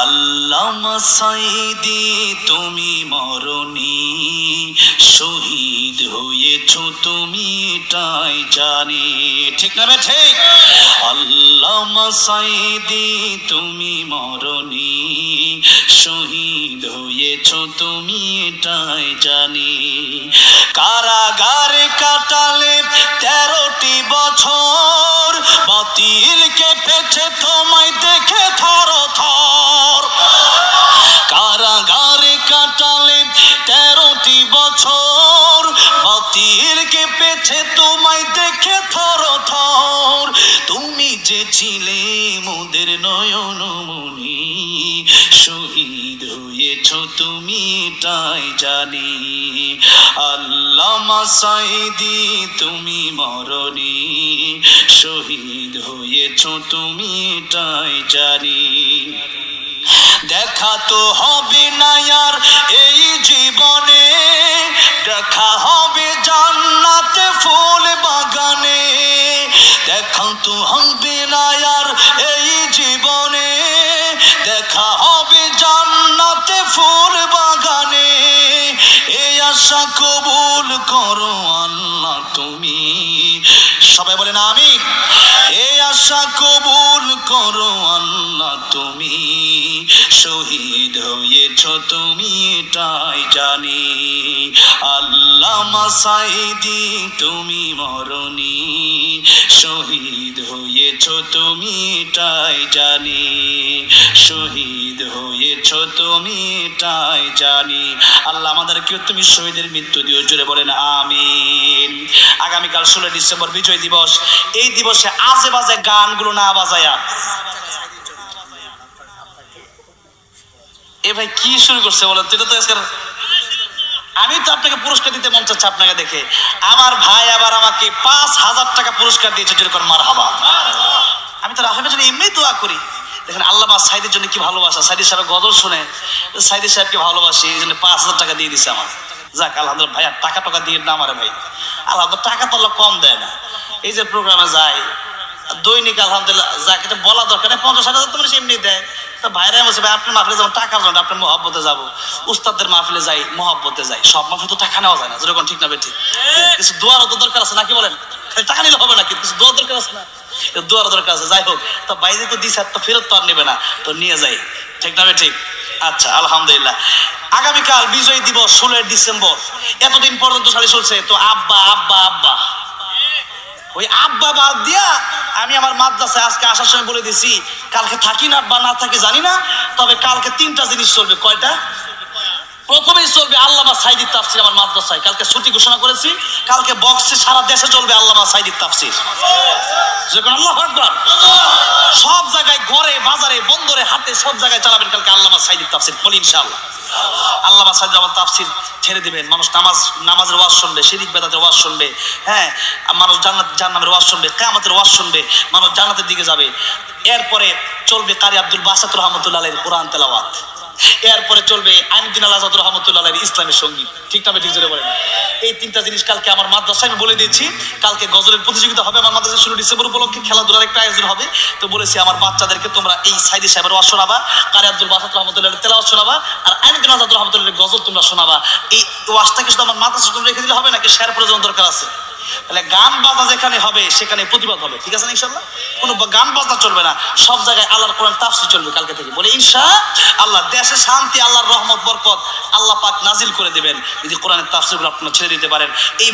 আল্লামা সাঈদী তুমি মরণি, শহীদ হয়েছ তুমি এটাই জানি। ঠিক না ঠিক? আল্লামা সাঈদী তুমি মরণি, শহীদ হয়েছ তুমি এটাই জানি। কারাগারে কাটালে 13টি বছর, বাতিল কেঁপেছে তোমায় দেখে থর থর। কারাগারে কাটালে 13টি বছর, বাতিল কেঁপেছে তোমায় দেখে থর থর। তুমি যে ছিলে মোদের নয়নমণি, শহীদ হয়েছ তুমি এটাই জানি। আল্লামা সাঈদী তুমি মরণি, শহীদ হয়েছ তুমি এটাই জানি। দেখা তো হবে না আর এই জীবনে, দেখা হবে জান্নাতে ফুল বাগানে। দেখা তো হবে না আর এই জীবনে, দেখা হবে জান্নাতে ফুল বাগানে। এই আশা কবুল করো আল্লাহ তুমি, সবাই বলেন আমিন। এই আশা কবুল করো আল্লাহ তুমি, শহীদ হয়েছ তুমি এটাই জানি। আল্লামা সাঈদী তুমি মরণি, শহীদ হয়েছ তুমি এটাই জানি। শহীদ হয়েছ তুমি এটাই জানি। আল্লাহ আমাদেরকে তুমি শহীদের মৃত্যু দিও, জোরে বলেন আমিন। আগামীকাল 16 ডিসেম্বর বিজয় দিবস। এই দিবসে আজে বাজে গানগুলো না বাজায়া, এ ভাই কি শুরু করছে বলেন তো? এটা তো আজকে আমি তো আপনাকে পুরস্কার দিতে মন চাচ্ছে আপনাকে দেখে। আমার ভাই আবার আমাকে 5000 টাকা পুরস্কার দিয়েছে, যেরকম মারহাবা। আমি তো রাহেবের জন্য এমনি দোয়া করি। দেখেন আল্লামা সাঈদীর জন্য কি ভালোবাসা। সাঈদী সাহেব গজল শুনে সাঈদী সাহেবকে ভালোবাসি, এই জন্য 5000 টাকা দিয়ে দিচ্ছে আমার। যাক আলহামদুলিল্লাহ। ভাই আর টাকা দিয়ে না আমারে ভাই, আলহামদুলিল্লাহ টাকা তো আল্লাহ কম দেয় না। এই যে প্রোগ্রামে যায় দৈনিক আলহামদুলিল্লাহ, যাকে তো বলা দরকার নেই, 50,000 তো মানে এমনি দেয়। তা ভাইরা বলছে ভাই আপনার মাহফিলে যাবো টাকার জন্য, আপনার মহব্বতে যাবো। উস্তাদদের মাহফিলে যাই, মহব্বতে যাই। সব মাহফিলে তো টাকা নেওয়া যায় না, যেরকম ঠিক না ঠিক? কিছু দোয়ারও তো দরকার আছে নাকি বলেন? টাকা নিলে হবে না, কিন্তু কিছু দোয়ার দরকার আছে না? দোয়ারও দরকার আছে। যাই হোক, তো বাইরে তো দিছে, তো ফেরত তো আর নেবে না, তো নিয়ে যাই। ঠিক না ঠিক? আচ্ছা আলহামদুলিল্লাহ। আগামীকাল বিজয় দিবস 16 ডিসেম্বর। এতদিন পর্যন্ত খালি চলছে তো আব্বা আব্বা আব্বা। ওই আব্বা বাদ দিয়া আমি আমার মাদ্রাসায় আজকে আসার সময় বলে দিছি, কালকে থাকি না বা না থাকি জানি না, তবে কালকে 3টা জিনিস চলবে। কয়টা? প্রথমেই চলবে আল্লামা সাঈদীর তাফসীর আমার মাদ্রাসায়। কালকে ছুটি ঘোষণা করেছি। কালকে বক্সে সারা দেশে চলবে আল্লামা সাঈদীর তাফসীর। যখন আল্লাহু আকবার, সব জায়গায় ঘরে বাজারে বন্দরে হাটে সব জায়গায় চালাবেন কালকে আল্লামা সাঈদীর তাফসীর। বলি ইনশাআল্লাহ। আল্লামা সাঈদী আমার তাফসীর ছেড়ে দিবেন। মানুষ নামাজের ওয়াজ শুনবে, শিরিক বেদাতের ওয়াজ শুনবে, হ্যাঁ মানুষ জান্নাতের ওয়াজ শুনবে, কিয়ামতের ওয়াজ শুনবে, মানুষ জান্নাতের দিকে যাবে। এরপরে চলবে কারি আব্দুল বাসাত রহমাতুল্লাহ আলাইহির কোরআন তেলাওয়াত। এরপরে চলবে আইনুদ্দিন আল আজাদ রহমাতুল্লাহ আলাইহির ইসলামী সঙ্গীত। ঠিক না ঠিক? জোরে বলেন। এই 3টা জিনিস কালকে আমার মাদ্রাসায় আমি বলে দিয়েছি। কালকে গজলের প্রতিযোগিতা হবে আমার মাদ্রাসায় 16 ডিসেম্বর উপলক্ষে। খেলাধুলার একটা আয়োজন হবে। তো বলেছি আমার বাচ্চাদেরকে তোমরা এই সাঈদী সাহেবের ওয়াজ শোনাবা, কারি আব্দুল বাসাত রহমাতুল্লাহ আলাইহির তেলাওয়াত শোনাবা, আর আইনুদ্দিন আজাদ রহমাতুল্লাহ আলাইহির গজল তোমরা শোনাবা। এই ওয়াজটাকে শুধু আমার মাদ্রাসায় তোমরা রেখে দিলে হবে নাকি? শেয়ার প্রয়োজন দরকার আছে। তাহলে গান বাজনা যেখানে হবে সেখানে প্রতিবাদ হবে। ঠিক আছে না ইনশাআল্লাহ? কোনো গান বাজনা চলবে না, সব জায়গায় আল্লাহর কোরআন তাফসীর চলবে কালকে থেকে। বলে ইনশাআল্লাহ। দেশে শান্তি, আল্লাহর রহমত বরকত আল্লাহ পাক নাজিল করে দিবেন যদি কোরআনের তাফসীরগুলো আপনারা ছেড়ে দিতে পারেন। এই